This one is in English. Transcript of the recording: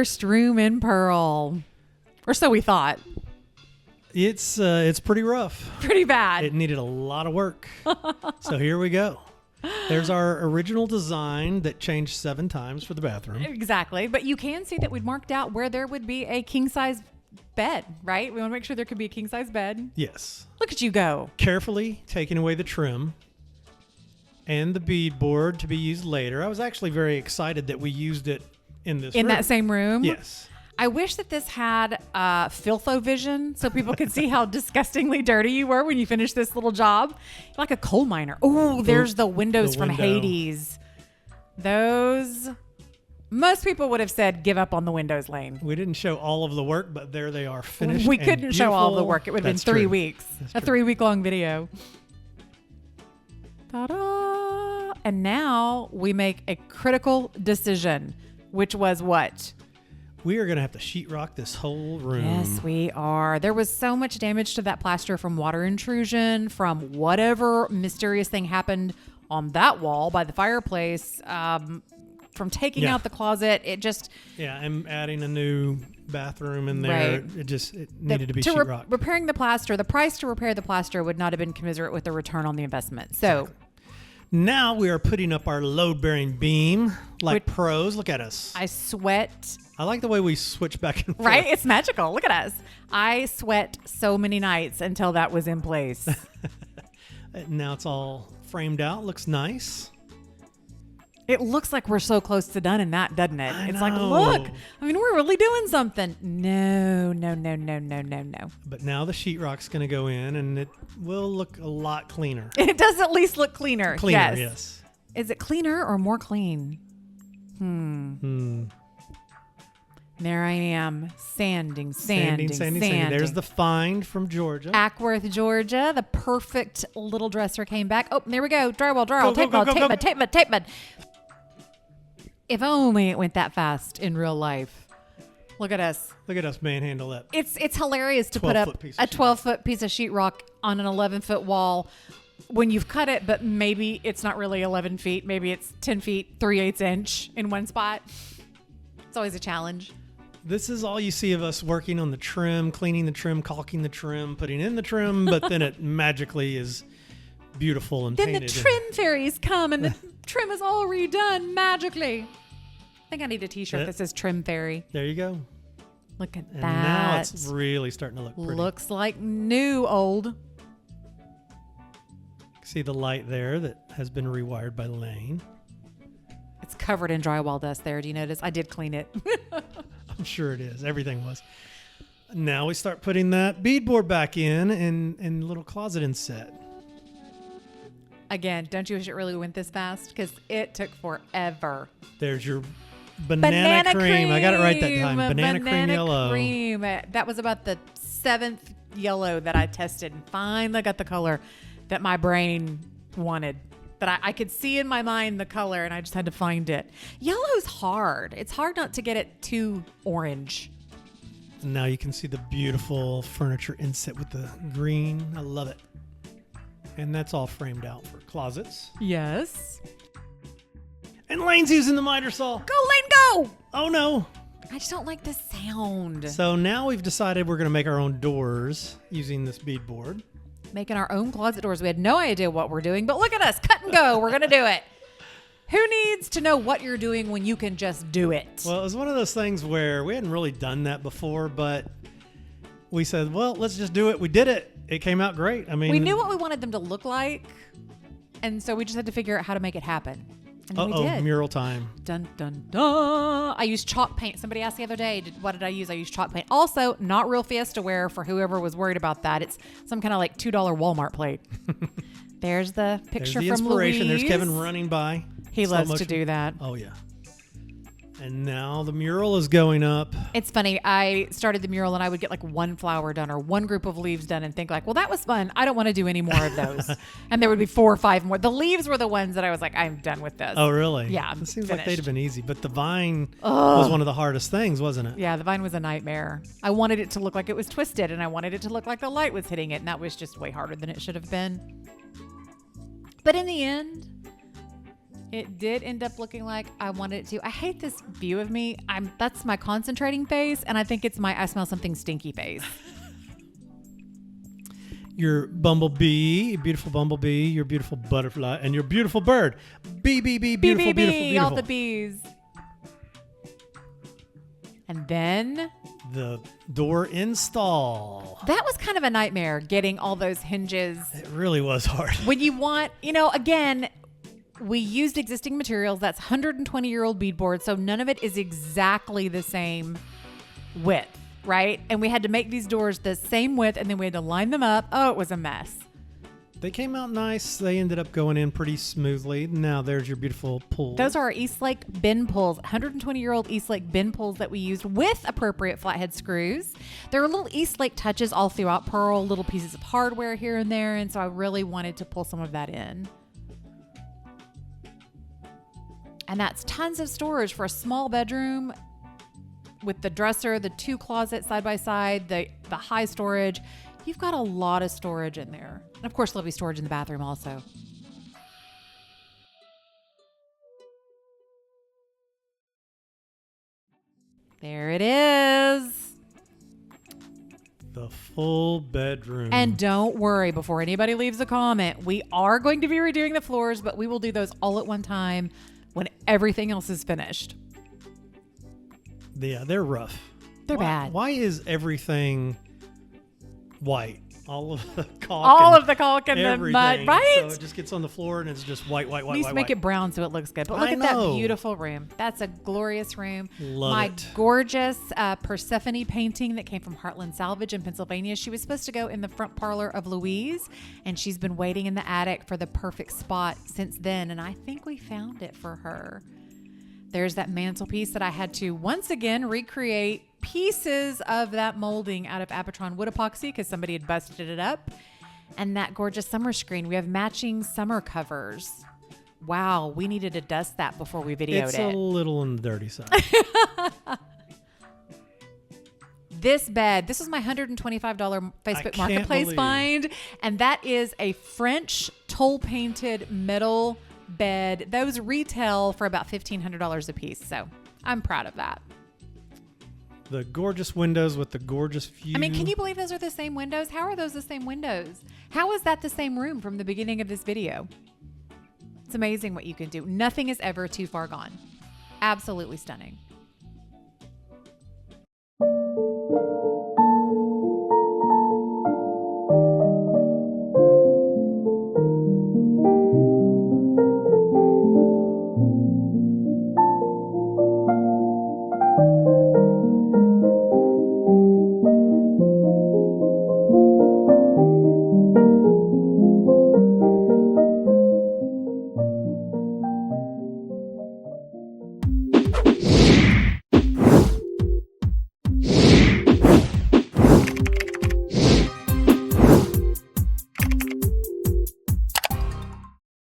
worst room in Pearl. Or so we thought. It's pretty rough. Pretty bad. It needed a lot of work. So here we go. There's our original design that changed 7 times for the bathroom. Exactly. But you can see that we'd marked out where there would be a king-size bed, right? We want to make sure there could be a king-size bed. Yes. Look at you go. Carefully taking away the trim and the beadboard to be used later. I was actually very excited that we used it in this room. In that same room? Yes. I wish that this had filtho-vision so people could see how disgustingly dirty you were when you finished this little job. Like a coal miner. Oh, there's the windows from Hades. Those... Most people would have said, give up on the windows, Laine. We didn't show all of the work, but there they are, finished. We couldn't show all of the work. It would have been 3 weeks. A 3-week-long video. Ta-da! And now we make a critical decision, which was what? We are going to have to sheetrock this whole room. Yes, we are. There was so much damage to that plaster from water intrusion, from whatever mysterious thing happened on that wall by the fireplace, from taking out the closet. It just... Yeah, I'm adding a new bathroom in there. Right. It needed to be sheetrocked. Repairing the plaster, the price to repair the plaster would not have been commensurate with the return on the investment. So... Exactly. Now we are putting up our load-bearing beam like pros. Look at us. I sweat. I like the way we switch back and forth. Right? It's magical. Look at us. I sweat so many nights until that was in place. Now it's all framed out. Looks nice. It looks like we're so close to done in that, doesn't it? I It's know. like, look, I mean, we're really doing something. No. But now the sheetrock's going to go in, and it will look a lot cleaner. It does at least look cleaner. Cleaner, yes. Is it cleaner or more clean? There I am, sanding. There's the find from Georgia. Ackworth, Georgia. The perfect little dresser came back. Oh, there we go. Drywall, Go, tape mud. If only it went that fast in real life. Look at us. Look at us manhandle that. It's hilarious to put up a 12-foot piece of sheetrock on an 11-foot wall when you've cut it, but maybe it's not really 11 feet. Maybe it's 10 feet, 3/8 inch in one spot. It's always a challenge. This is all you see of us working on the trim, cleaning the trim, caulking the trim, putting in the trim, but then it magically is beautiful and then painted. Then the trim fairies come and the trim is all redone magically. I think I need a t-shirt that says trim fairy. There you go. Look at and that. Now it's really starting to look pretty. Looks like new old. See the light there that has been rewired by Laine. It's covered in drywall dust there. Do you notice? I did clean it. I'm sure it is. Everything was. Now we start putting that beadboard back in and little closet inset. Again, don't you wish it really went this fast? Because it took forever. There's your banana cream. I got it right that time. Banana cream yellow. Cream. That was about the 7th yellow that I tested. And finally got the color that my brain wanted. That I could see in my mind the color, and I just had to find it. Yellow's hard. It's hard not to get it too orange. And now you can see the beautiful furniture inset with the green. I love it. And that's all framed out for closets. Yes. And Laine's using the miter saw. Go, Laine, go! Oh, no. I just don't like the sound. So now we've decided we're going to make our own doors using this beadboard. Making our own closet doors. We had no idea what we're doing, but look at us. Cut and go. We're going to do it. Who needs to know what you're doing when you can just do it? Well, it was one of those things where we hadn't really done that before, but we said, well, let's just do it. We did it. It came out great. I mean, we knew what we wanted them to look like, and so we just had to figure out how to make it happen. And we did. Mural time. Dun, dun, dun. I used chalk paint. Somebody asked the other day, what did I use? I used chalk paint. Also, not real Fiesta wear for whoever was worried about that. It's some kind of like $2 Walmart plate. There's the picture There's the from inspiration. Louise. There's Kevin running by. He loves to do that. Oh, yeah. And now the mural is going up. It's funny. I started the mural and I would get like one flower done or one group of leaves done and think like, well, that was fun. I don't want to do any more of those. And there would be 4 or 5 more. The leaves were the ones that I was like, I'm done with this. Oh, really? Yeah. It seems finished. like they'd have been easy, but the vine was one of the hardest things, wasn't it? Yeah, the vine was a nightmare. I wanted it to look like it was twisted and I wanted it to look like the light was hitting it. And that was just way harder than it should have been. But in the end, It did end up looking like I wanted it to. I hate this view of me. That's my concentrating face, and I think it's my I smell something stinky face. Your bumblebee, your beautiful bumblebee, your beautiful butterfly, and your beautiful bird. Bee, beautiful, beautiful. All the bees. And then the door install. That was kind of a nightmare, getting all those hinges. It really was hard. When you want, again, we used existing materials. That's 120-year-old beadboard, so none of it is exactly the same width, right? And we had to make these doors the same width, and then we had to line them up. Oh, it was a mess. They came out nice. They ended up going in pretty smoothly. Now there's your beautiful pulls. Those are our Eastlake bin pulls, 120-year-old Eastlake bin pulls that we used with appropriate flathead screws. There are little Eastlake touches all throughout Pearl, little pieces of hardware here and there, and so I really wanted to pull some of that in. And that's tons of storage for a small bedroom with the dresser, the 2 closets side by side, the high storage. You've got a lot of storage in there. And of course, there'll be storage in the bathroom also. There it is. The full bedroom. And don't worry, before anybody leaves a comment, we are going to be redoing the floors, but we will do those all at one time when everything else is finished. Yeah, they're rough. They're bad. Why is everything white? All of the caulk. All of the caulk and the mud, right? So it just gets on the floor and it's just white. At least make it brown so it looks good. But look at that beautiful room. That's a glorious room. Love it. My gorgeous Persephone painting that came from Heartland Salvage in Pennsylvania. She was supposed to go in the front parlor of Louise, and she's been waiting in the attic for the perfect spot since then. And I think we found it for her. There's that mantelpiece that I had to once again recreate pieces of that molding out of Apatron wood epoxy because somebody had busted it up. And that gorgeous summer screen. We have matching summer covers. Wow, we needed to dust that before we videoed it. It's a little on the dirty side. This bed, this was my $125 Facebook Marketplace find. And that is a French toll painted metal bed. Those retail for about $1,500 a piece. So I'm proud of that. The gorgeous windows with the gorgeous view. I mean, can you believe those are the same windows? How are those the same windows? How is that the same room from the beginning of this video? It's amazing what you can do. Nothing is ever too far gone. Absolutely stunning.